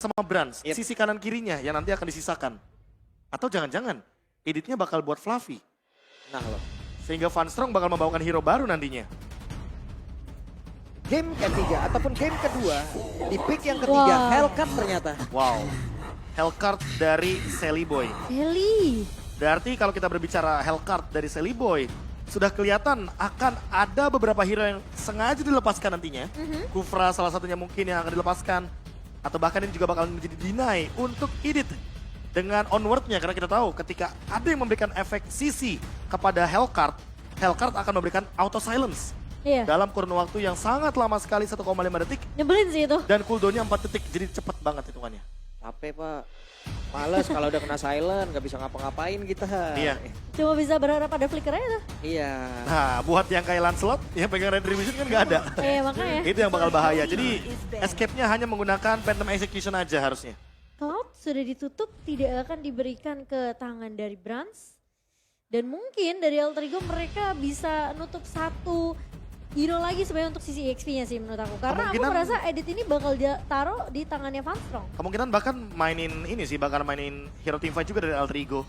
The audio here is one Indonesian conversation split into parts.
sama Brans, sisi kanan kirinya yang nanti akan disisakan. Atau jangan-jangan editnya bakal buat Fluffy. Nah loh. Sehingga Van Strong bakal membawakan hero baru nantinya. Game ketiga ataupun game kedua di pick yang ketiga Wow. Hellcat ternyata. Wow. Hellcard dari Sally Boy. Heli. Berarti kalau kita berbicara Hellcard dari Sally Boy, sudah kelihatan akan ada beberapa hero yang sengaja dilepaskan nantinya. Kufra salah satunya mungkin yang akan dilepaskan. Atau bahkan ini juga bakal menjadi deny untuk edit dengan onwardnya. Karena kita tahu ketika ada yang memberikan efek CC kepada Hellcard, Hellcard akan memberikan auto silence. Iya. Dalam kurun waktu yang sangat lama sekali 1,5 detik. Nyebelin sih itu. Dan cooldownnya 4 detik, jadi cepet banget hitungannya. Capek pak. Males kalau udah kena silent nggak bisa ngapa-ngapain kita. Iya. Cuma bisa berharap ada flicker aja tuh. Iya. Nah, buat yang kayak Lancelot, yang pegang Retribution kan nggak ada. Makanya. Itu yang bakal bahaya. Jadi escape-nya hanya menggunakan Phantom Execution aja harusnya. Cloud sudah ditutup, tidak akan diberikan ke tangan dari Brans. Dan mungkin dari Alter Ego mereka bisa nutup satu hero lagi sebenarnya untuk sisi XP-nya sih menurut aku. Karena aku merasa edit ini bakal dia taruh di tangannya Van Strong. Kemungkinan bahkan mainin ini sih, bakal mainin hero teamfight juga dari Alter Ego.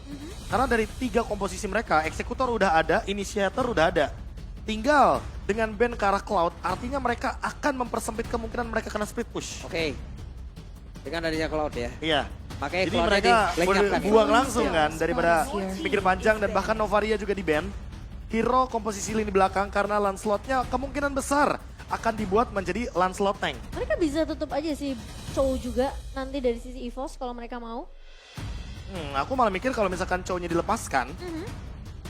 Karena dari 3 komposisi mereka, Executor udah ada, Initiator udah ada. Tinggal dengan ban ke arah Cloud, artinya mereka akan mempersempit kemungkinan mereka kena split push. Oke. Dengan adanya Cloud ya. Iya. Makanya Jadi Cloud mereka dilenyapkan ya. buang langsung kan daripada pikir panjang dan bahkan Novaria juga di ban. Hero komposisi lini belakang karena Lancelot-nya kemungkinan besar akan dibuat menjadi Lancelot tank. Mereka bisa tutup aja sih Chow juga nanti dari sisi EVOS kalau mereka mau. Aku malah mikir kalau misalkan Chow-nya dilepaskan,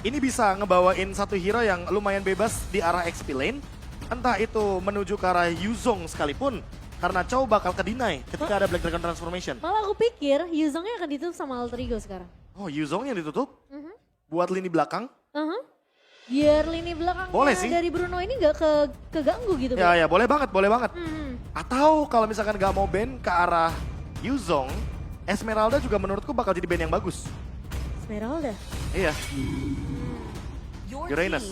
ini bisa ngebawain satu hero yang lumayan bebas di arah XP lane. Entah itu menuju ke arah Yuzong sekalipun, karena Chow bakal ke-deny ketika ada Black Dragon Transformation. Malah aku pikir Yuzongnya akan ditutup sama Alter Ego sekarang. Oh, Yuzong yang ditutup? Buat lini belakang? Biar lini belakangnya Boleh sih. dari Bruno ini gak keganggu gitu. Ya, boleh banget, boleh banget. Hmm. Atau kalau misalkan gak mau ban ke arah Yuzong, Esmeralda juga menurutku bakal jadi ban yang bagus. Esmeralda. Iya. Uranus.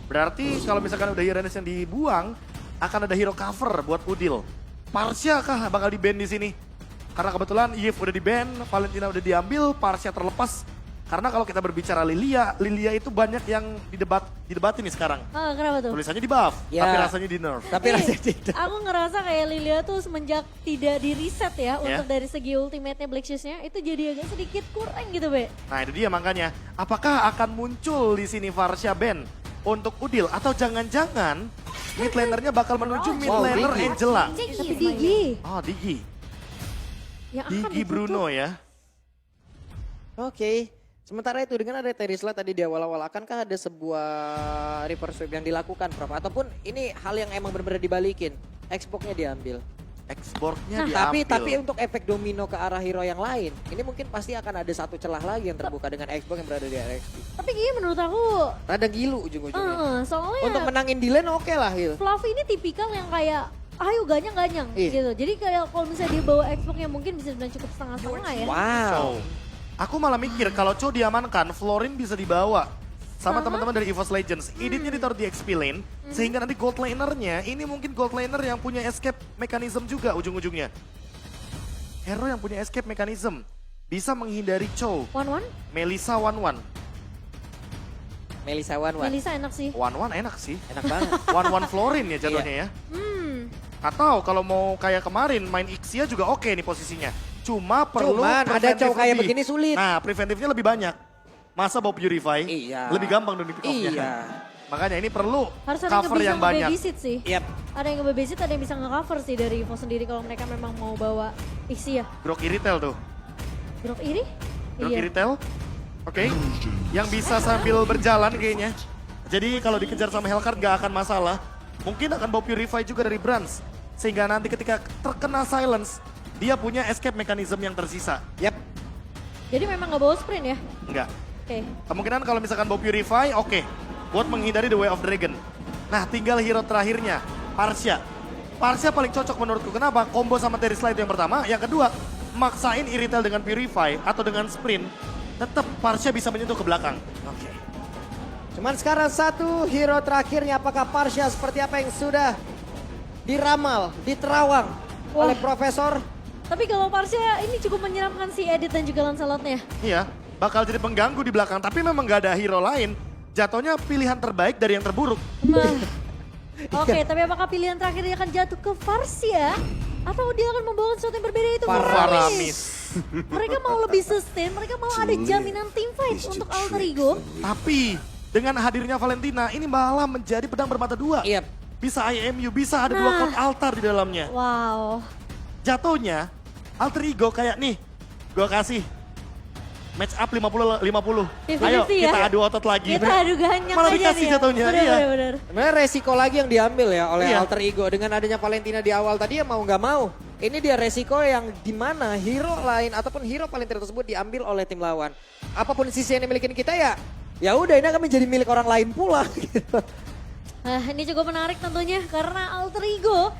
Berarti kalau misalkan udah Uranus yang dibuang, akan ada hero cover buat Udil. Parsia kah bakal di-ban di sini? Karena kebetulan Yves udah di-ban, Valentina udah diambil, Parsia terlepas. Karena kalau kita berbicara Lilia itu banyak yang didebatin nih sekarang. Ah, kenapa tuh? Tulisannya di buff, Ya. tapi rasanya di nerf. Tapi rasanya tidak. Aku ngerasa kayak Lilia tuh semenjak tidak di reset ya untuk dari segi ultimate-nya Black Shoes-nya itu jadi agak sedikit kurang gitu, Be. Nah itu dia makanya, apakah akan muncul di sini Varsha ban untuk Udil? Atau jangan-jangan mid laner-nya bakal menuju mid laner Digi. Angela? Tapi Digi Oh Digi, yang akan Digi ditutup. Bruno ya. Oke. Sementara itu dengan ada Terisla tadi di awal-awal akankah ada sebuah reverse sweep yang dilakukan Prof? Ataupun ini hal yang emang benar-benar dibalikin? Xbox-nya diambil. Xbox-nya Tapi diambil. untuk efek domino ke arah hero yang lain, ini mungkin pasti akan ada satu celah lagi yang terbuka dengan Xbox yang berada di RXP. Tapi kayaknya menurut aku Rada gilu ujung-ujungnya. soalnya Untuk menangin di lane oke lah Hil. Fluffy ini tipikal yang kayak ayo ganyang-ganyang Iya. gitu. Jadi kayak kalau misalnya dia bawa Xbox-nya mungkin bisa dibilang cukup setengah-setengah ya. Wow. Chow. Aku malah mikir kalau Chow diamankan, Florin bisa dibawa sama teman-teman dari EVOS Legends. Editnya ditaruh di XP lane, sehingga nanti gold laner-nya, ini mungkin gold laner yang punya escape mechanism juga ujung-ujungnya. Hero yang punya escape mechanism bisa menghindari Chow. 1-1, Melissa 1-1. Melissa Wan. Melissa enak sih. 1-1 enak sih. Enak banget. 1-1 Florin ya jatuhnya ya. Atau kalau mau kayak kemarin main Ixia juga oke nih posisinya. Cuma perlu Cuman ada preventif Chow kayak lebih. begini sulit. Nah preventifnya lebih banyak. Masa bawa Purify Iya. lebih gampang dong di pick off-nya. Iya. Makanya ini perlu Harus ada cover yang bisa banyak. nge-babysit sih. Yap. Ada yang nge-babysit, ada yang bisa nge-cover sih dari Evo sendiri kalau mereka memang mau bawa Ixi ya. Grok Iritel tuh. Grok iri? Grok Iya. Iritel. Oke. Yang bisa sambil berjalan kayaknya. Jadi kalau dikejar sama Hellcard gak akan masalah. Mungkin akan bawa Purify juga dari Brans. Sehingga nanti ketika terkena silence, dia punya escape mechanism yang tersisa. Yap. Jadi memang nggak bawa sprint ya? Enggak. Oke. Kemungkinan kalau misalkan bawa Purify, oke. Buat menghindari The Way of Dragon. Nah tinggal hero terakhirnya, Parsia. Parsia paling cocok menurutku. Kenapa? Combo sama Terisla itu yang pertama. Yang kedua, maksain Iritel dengan Purify atau dengan sprint. Tetap Parsia bisa menyentuh ke belakang. Oke. Cuman sekarang satu hero terakhirnya apakah Parsia seperti apa yang sudah diramal, diterawang oleh Profesor Tapi kalau Parsia ini cukup menyeramkan si Edit dan juga Lancelotnya. Iya, bakal jadi pengganggu di belakang. Tapi memang gak ada hero lain. Jatuhnya pilihan terbaik dari yang terburuk. Nah, oke, tapi apakah pilihan terakhir dia akan jatuh ke Parsia? Atau dia akan membawa sesuatu yang berbeda itu Faramis. Mereka mau lebih sustain, mereka mau ada jaminan team fight untuk Alter Ego. Tapi dengan hadirnya Valentina ini malah menjadi pedang bermata dua. Iya. Bisa IMU, bisa ada dua Nah. cloud altar di dalamnya. Wow. Jatuhnya Alter Ego kayak nih, gua kasih match up 50-50. 50-50 Ayo ya? kita adu otot lagi. Kita adu ganyak Malah aja dikasih nih ya. jatuhnya, Bener, iya. bener. Sebenarnya resiko lagi yang diambil ya oleh Iya. Alter Ego. Dengan adanya Valentina di awal tadi ya mau nggak mau. Ini dia resiko yang dimana hero lain ataupun hero Valentina tersebut diambil oleh tim lawan. Apapun sisi yang dimiliki kita ya udah ini akan menjadi milik orang lain pula. Gitu. Nah, ini cukup menarik tentunya karena Alter Ego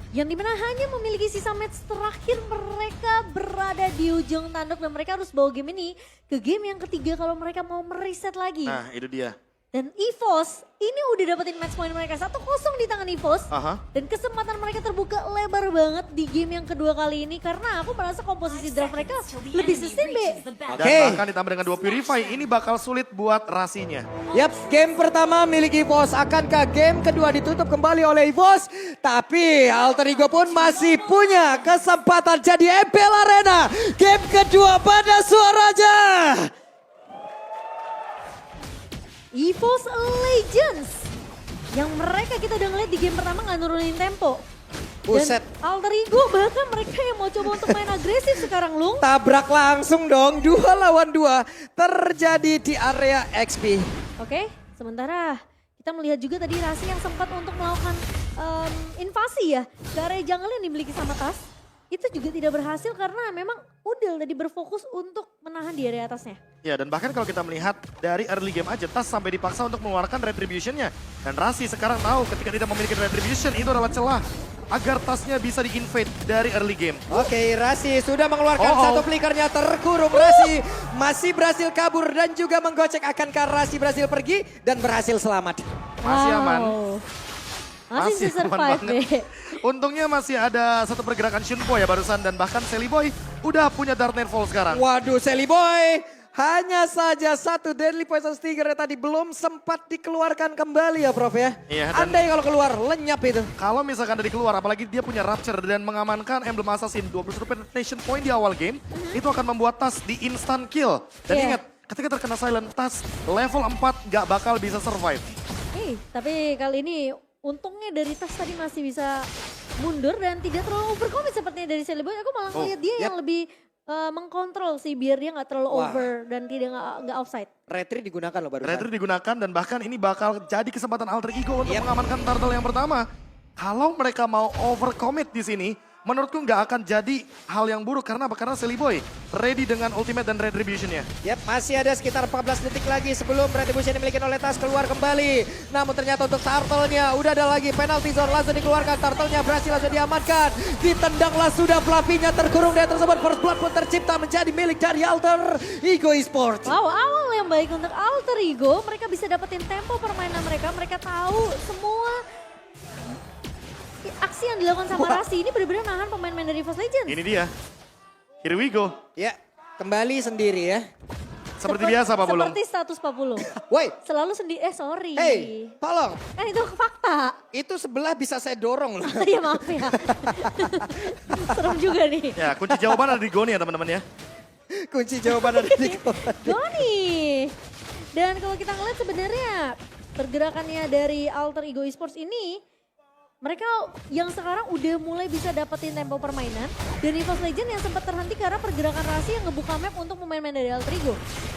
yang dimana hanya memiliki sisa match terakhir, mereka berada di ujung tanduk dan mereka harus bawa game ini ke game yang ketiga kalau mereka mau mereset lagi. Nah itu dia. Dan EVOS ini udah dapetin match point mereka 1-0 di tangan EVOS. Aha. Dan kesempatan mereka terbuka lebar banget di game yang kedua kali ini karena aku merasa komposisi draft mereka lebih sustain, Be. Dan Oke. bahkan ditambah dengan 2 Purify ini bakal sulit buat Rasinya. Yap, game pertama milik EVOS. Akankah game kedua ditutup kembali oleh EVOS? Tapi Alter Ego pun masih punya kesempatan jadi MPL Arena. Game kedua pada suaranya. EVOS Legends yang mereka kita udah ngeliat di game pertama nggak nurunin tempo. Buset. Dan Alter Ego bahkan mereka yang mau coba untuk main agresif sekarang, Lung. Tabrak langsung dong, 2 lawan 2 terjadi di area XP. Oke, sementara kita melihat juga tadi Rasi yang sempat untuk melakukan invasi ya ke area jungle yang dimiliki sama Tas. Itu juga tidak berhasil karena memang Udel tadi berfokus untuk menahan di area atasnya. Ya dan bahkan kalau kita melihat dari early game aja Tas sampai dipaksa untuk mengeluarkan Retribution-nya. Dan Rasi sekarang tahu ketika tidak memiliki Retribution itu adalah celah agar Tasnya bisa di-invade dari early game. Oke, Rasi sudah mengeluarkan Oh. satu flickernya terkurung. Rasi masih berhasil kabur dan juga menggocek. Akankah Rasi berhasil pergi dan berhasil selamat? Masih aman. Masih bisa aman survive, banget. Be. Untungnya masih ada satu pergerakan Shunpo ya barusan. Dan bahkan Sally Boy udah punya Dark Nightfall sekarang. Waduh, Sally Boy. Hanya saja satu Deadly Poison Stinger yang tadi belum sempat dikeluarkan kembali ya Prof ya. Iya, dan- Andai kalau keluar, lenyap itu. Kalau misalkan dari keluar, apalagi dia punya Rapture dan mengamankan Emblem Assassin 21 penetration point di awal game, itu akan membuat Tas di instant kill. Dan Iya. ingat, ketika terkena silent Tas, level 4 gak bakal bisa survive. Tapi kali ini untungnya dari Tas tadi masih bisa mundur dan tidak terlalu overcommit sepertinya dari Sally Boy. Aku malah Oh, ngeliat dia yang lebih mengkontrol sih biar dia nggak terlalu Wah. over dan tidak nggak offside. Retri digunakan loh barusan. Retri digunakan dan bahkan ini bakal jadi kesempatan Alter Ego untuk Yep. mengamankan turtle yang pertama. Kalau mereka mau overcommit di sini, menurutku nggak akan jadi hal yang buruk. Karena apa? Karena Sally Boy ready dengan ultimate dan retribution-nya. Yap, masih ada sekitar 14 detik lagi sebelum Retribution dimiliki oleh Tas keluar kembali. Namun ternyata untuk Turtle-nya udah ada lagi penalty zone langsung dikeluarkan. Turtle-nya berhasil langsung diamankan. Ditendanglah sudah Fluffy-nya terkurung dia tersebut. First blood pun tercipta menjadi milik dari Alter Ego Esports. Wow, awal yang baik untuk Alter Ego. Mereka bisa dapetin tempo permainan mereka. Mereka tahu semua aksi yang dilakukan sama Wah. Rasi ini benar-benar nahan pemain-pemain dari EVOS Legends. Ini dia. Here we go. Ya, kembali sendiri ya. Seperti biasa Pak Bulung. Seperti status Pak Bulung. Woi, Selalu sendiri, sorry. hey, tolong. Kan itu fakta. Itu sebelah bisa saya dorong loh. Iya maaf ya. Serem juga nih. Ya kunci jawaban ada di Goni ya teman-teman ya. Kunci jawaban ada di Goni. Dan kalau kita ngeliat sebenarnya pergerakannya dari Alter Ego Esports ini, mereka yang sekarang udah mulai bisa dapetin tempo permainan. Dan EVOS Legends yang sempat terhenti karena pergerakan Rasi yang ngebuka map untuk pemain-pemain dari Alter Ego.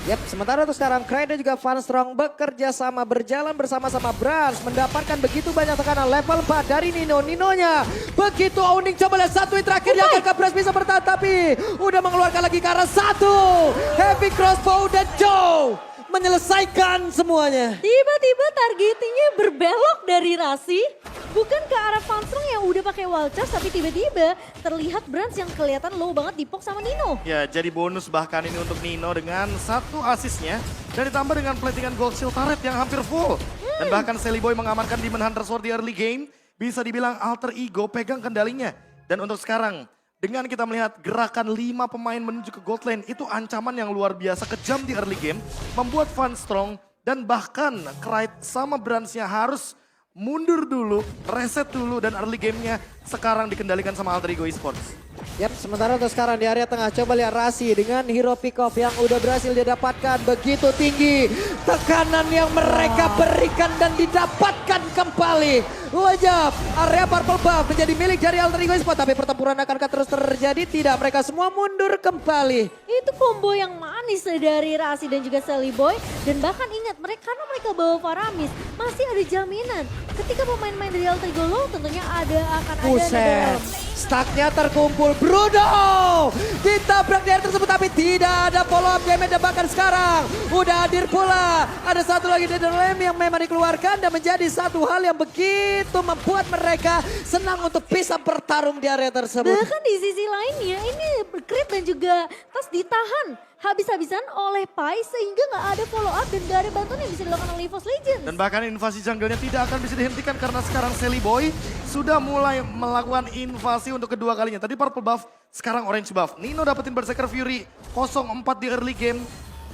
Yap, sementara itu sekarang Cry dan juga Van Strong bekerja sama berjalan bersama-sama Brans mendapatkan begitu banyak tekanan level 4 dari Nino-Ninonya. Begitu Owning coba lihat satu yang terakhir yang akan Brans bisa bertahan tapi udah mengeluarkan lagi ke arah satu. Heavy crossbow dan Joe menyelesaikan semuanya. Tiba-tiba targetingnya berbelok dari Rasi. Bukan ke arah Van Strong yang udah pakai wall charge, tapi tiba-tiba terlihat Brans yang kelihatan low banget dipok sama Nino. Ya jadi bonus bahkan ini untuk Nino dengan satu asisnya. Dan ditambah dengan platingan gold shield turret yang hampir full. Dan bahkan Sally Boy mengamankan Demon Hunter Sword di early game. Bisa dibilang Alter Ego pegang kendalinya. Dan untuk sekarang dengan kita melihat gerakan 5 pemain menuju ke gold lane, itu ancaman yang luar biasa kejam di early game, membuat Van Strong dan bahkan Krite sama Bransnya harus mundur dulu, reset dulu, dan early gamenya sekarang dikendalikan sama Alter Ego Esports. Yap, sementara untuk sekarang di area tengah, coba lihat Rasi dengan hero pick off yang udah berhasil dia dapatkan. Begitu tinggi tekanan yang mereka berikan dan didapatkan kembali. Wajab area purple buff menjadi milik dari Alter Ego Esports, tapi pertempuran akankah terus terjadi? Tidak, mereka semua mundur kembali. Itu combo yang manis dari Rasi dan juga Sally Boy. Dan bahkan ingat, karena mereka bawa Faramis, masih ada jaminan. Ketika pemain-pemain dari Alter Ego low, tentunya akan ada Buset, stacknya terkumpul. Bruno ditabrak di area tersebut, tapi tidak ada follow up damage. Dan bahkan sekarang udah hadir pula ada satu lagi Nether Lamb yang memang dikeluarkan dan menjadi satu hal yang begitu membuat mereka senang untuk bisa bertarung di area tersebut. Bahkan di sisi lainnya, ini Crit dan juga Tas ditahan habis-habisan oleh Pai sehingga nggak ada follow up dan nggak ada bantuan yang bisa dilakukan oleh EVOS Legends. Dan bahkan invasi jungle-nya tidak akan bisa dihentikan karena sekarang Sally Boy sudah mulai melakukan invasi untuk kedua kalinya. Tadi purple buff, sekarang orange buff. Nino dapetin Berserker Fury 0-4 di early game.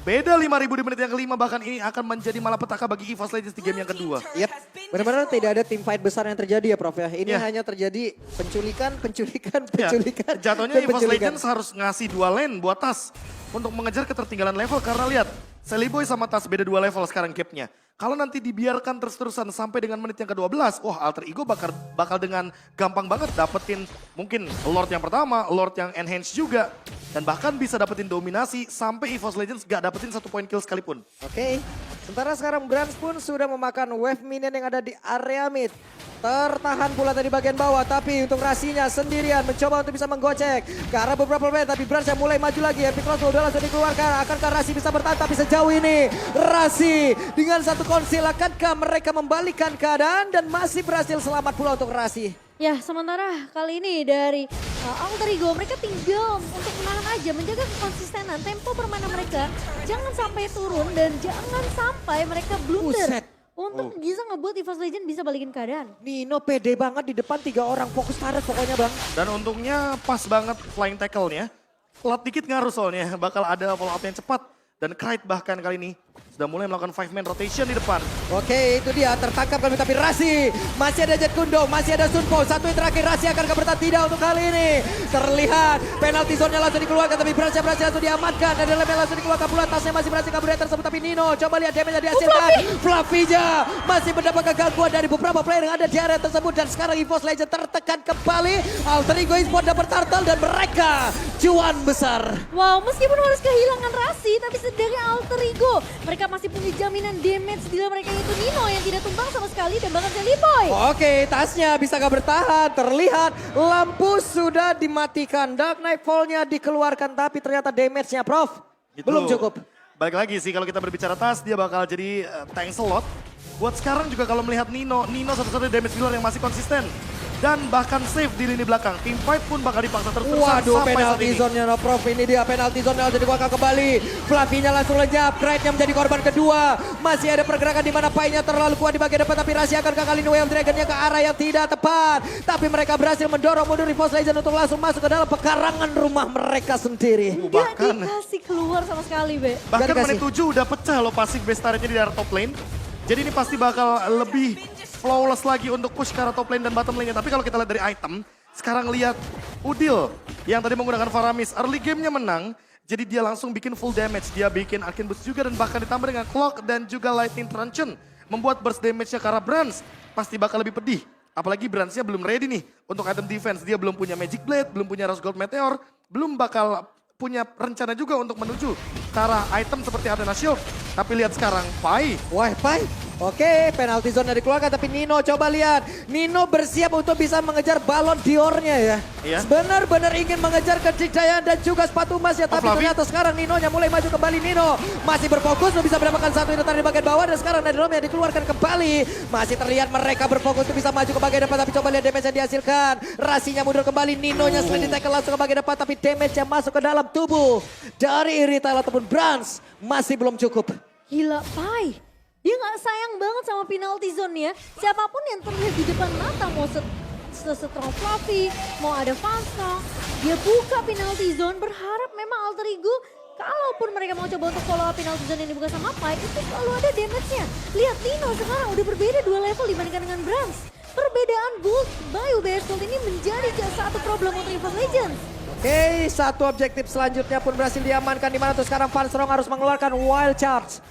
Beda 5.000 di menit yang kelima, bahkan ini akan menjadi malapetaka bagi EVOS Legends di game yang kedua. Yap, benar-benar tidak ada team fight besar yang terjadi ya Prof ya. Ini Ya. hanya terjadi penculikan, Ya, jatuhnya dan EVOS penculikan. Legends harus ngasih 2 lane buat Tas untuk mengejar ketertinggalan level, karena lihat Sally Boy sama Tas beda 2 level sekarang gapnya. Kalau nanti dibiarkan terus-terusan sampai dengan menit yang ke-12, wah Alter Ego bakal dengan gampang banget dapetin mungkin Lord yang pertama, Lord yang enhance juga. Dan bahkan bisa dapetin dominasi sampai EVOS Legends gak dapetin 1 point kill sekalipun. Oke, sementara sekarang Brans pun sudah memakan wave minion yang ada di area mid. Tertahan pula tadi bagian bawah, tapi untuk Rasinya sendirian mencoba untuk bisa menggocek ke arah beberapa pemain, tapi Brans yang mulai maju lagi. Epic Cross udah langsung dikeluarkan. Akankah Rasi bisa bertahan? Tapi sejauh ini Rasi dengan satu konsil, akankah mereka membalikan keadaan dan masih berhasil selamat pula untuk Rasi? Ya, sementara kali ini dari Alter Ego mereka tinggal untuk menahan aja, menjaga kekonsistenan tempo permainan mereka. Jangan sampai turun dan jangan sampai mereka blunder. Buset. Untuk bisa ngebuat EVOS Legends bisa balikin keadaan. Nino pede banget di depan 3 orang, fokus turret pokoknya bang. Dan untungnya pas banget flying tackle-nya. Telat dikit ngaruh soalnya, bakal ada follow up yang cepat. Dan Krite bahkan kali ini sudah mulai melakukan 5-man rotation di depan. Oke, itu dia tertangkap kami, tapi Rasi masih ada Jet Kundong, masih ada Sunpo. Satu yang terakhir, Rasi akan bertahan tidak untuk kali ini. Terlihat penalti zone-nya langsung dikeluarkan, tapi berhasil langsung diamankan. Ada level langsung dikeluarkan pula, tasnya masih berhasil kabur tersebut. Tapi Nino coba lihat damage-nya dihasilkan. Fluffy-nya masih mendapatkan gangguan dari beberapa player yang ada di area tersebut. Dan sekarang EVOS Legends tertekan kembali. Alter Ego Esports dapat turtle dan mereka cuan besar. Wow, meskipun harus kehilangan Rasi, tapi dari Alter Ego mereka masih punya jaminan damage dealer mereka, itu Nino yang tidak tumbang sama sekali dan bahkan Sally Boy. Oke, tasnya bisa gak bertahan. Terlihat lampu sudah dimatikan. Dark Knight Fall-nya dikeluarkan, tapi ternyata damage-nya Prof Gitu. belum cukup. Balik lagi sih kalau kita berbicara Tas, dia bakal jadi tank slot. Buat sekarang juga kalau melihat Nino satu-satunya damage dealer yang masih konsisten. Dan bahkan safe di lini belakang. Team fight pun bakal dipaksa terus-terusan Waduh, sampai saat penalti ini. zone-nya no Prof. Ini dia penalti zone-nya jadi dikeluarkan kembali. Fluffy-nya langsung lenyap. Krite-nya menjadi korban kedua. Masih ada pergerakan di mana Pai-nya terlalu kuat di bagian depan, tapi Rasi akan kali ini Way of Dragon-nya ke arah yang tidak tepat. Tapi mereka berhasil mendorong mundur EVOS Legends untuk langsung masuk ke dalam pekarangan rumah mereka sendiri. Gak Bahkan dikasih keluar sama sekali, Be. Bahkan Gak dikasih. menit 7 udah pecah loh pasif base turret-nya di arah top lane. Jadi ini pasti bakal lebih flawless lagi untuk push ke arah top lane dan bottom lane-nya. Tapi kalau kita lihat dari item, sekarang lihat Udil yang tadi menggunakan Faramis. Early game-nya menang, jadi dia langsung bikin full damage. Dia bikin Arcane Boost juga dan bahkan ditambah dengan Clock dan juga Lightning Truncheon. Membuat burst damage-nya ke arah Brans pasti bakal lebih pedih. Apalagi Brans-nya belum ready nih untuk item defense. Dia belum punya Magic Blade, belum punya Rose Gold Meteor, belum bakal punya rencana juga untuk menuju ke arah item seperti Athena Shield. Tapi lihat sekarang, Pai. Wah, Pai. Oke, penalti zone dikeluarkan, tapi Nino coba lihat. Nino bersiap untuk bisa mengejar balon Dior-nya ya. Iya. Benar-benar ingin mengejar kejayaan dan juga sepatu emas ya. Tapi Fluffy. ternyata sekarang Nino-nya mulai maju kembali. Nino masih berfokus untuk bisa mendapatkan satu ini di bagian bawah. Dan sekarang Netherrealm yang dikeluarkan kembali. Masih terlihat mereka berfokus untuk bisa maju ke bagian depan. Tapi coba lihat damage yang dihasilkan. Rasinya mundur kembali. Nino-nya selain di-tackle langsung ke bagian depan. Tapi damage yang masuk ke dalam tubuh dari Irithel ataupun Brans masih belum cukup. Gila, Pai. Dia nggak sayang banget sama penalty zone ya. Siapapun yang terlihat di depan mata mau sestrong Fluffy, mau ada Funstrong. Dia buka penalty zone, berharap memang Alter Ego kalaupun mereka mau coba untuk follow up penalty zone yang dibuka sama Pai, itu selalu ada damage-nya. Lihat Nino sekarang udah berbeda 2 level dibandingkan dengan Brans. Perbedaan Bolt by UBS Gold ini menjadi satu problem untuk EVOS Legends. Oke, satu objektif selanjutnya pun berhasil diamankan, di mana tuh sekarang Funstrong harus mengeluarkan Wild Charge.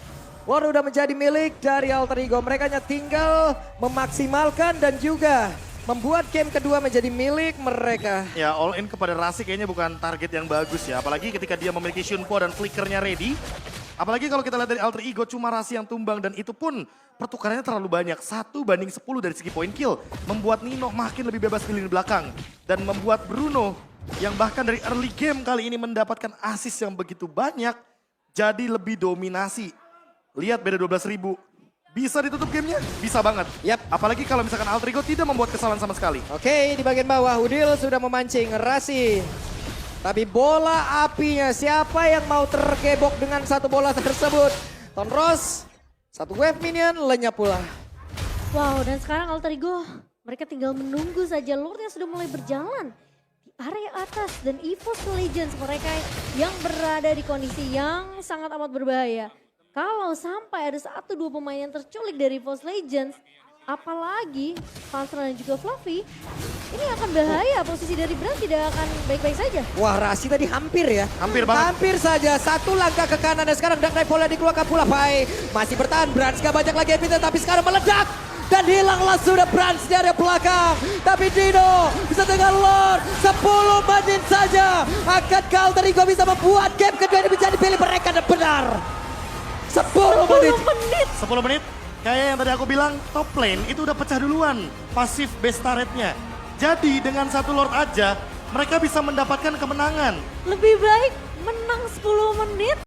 War udah menjadi milik dari Alter Ego. Mereka hanya tinggal memaksimalkan dan juga membuat game kedua menjadi milik mereka. Ya, all in kepada Rasi kayaknya bukan target yang bagus ya. Apalagi ketika dia memiliki Shunpo dan flickernya ready. Apalagi kalau kita lihat dari Alter Ego, cuma Rasi yang tumbang dan itu pun pertukarannya terlalu banyak. 1-10 dari segi point kill. Membuat Nino makin lebih bebas di lini belakang. Dan membuat Bruno yang bahkan dari early game kali ini mendapatkan assist yang begitu banyak. Jadi lebih dominasi. Lihat beda 12.000. Bisa ditutup gamenya? Bisa banget. Yap. Apalagi kalau misalkan Alter Ego tidak membuat kesalahan sama sekali. Oke, di bagian bawah Udil sudah memancing Rasi. Tapi bola apinya, siapa yang mau tergebok dengan satu bola tersebut? Tonros, satu wave minion, lenyap pula. Wow, dan sekarang Alter Ego, mereka tinggal menunggu saja. Lordnya sudah mulai berjalan di area atas. Dan EVOS Legends mereka yang berada di kondisi yang sangat amat berbahaya. Kalau sampai ada 1-2 pemain yang terculik dari EVOS Legends, apalagi Funstrong dan juga Fluffy, ini akan bahaya. Posisi dari Brand tidak akan baik-baik saja. Wah, Rasi tadi hampir ya. Hampir banget. Hampir saja, satu langkah ke kanan dan sekarang Dark Knight Volley dikeluarkan pula Pai. Masih bertahan, Brans gak banyak lagi epita tapi sekarang meledak. Dan hilanglah sudah Brans di area belakang. Tapi Dino bisa dengan Lord, 10 menit saja. Akankah Alter Ego bisa membuat game kedua ini menjadi pilih mereka dan benar? 10 menit. 10 menit. Kayak yang tadi aku bilang, top lane itu udah pecah duluan. Pasif base turret-nya. Jadi dengan satu Lord aja, mereka bisa mendapatkan kemenangan. Lebih baik menang 10 menit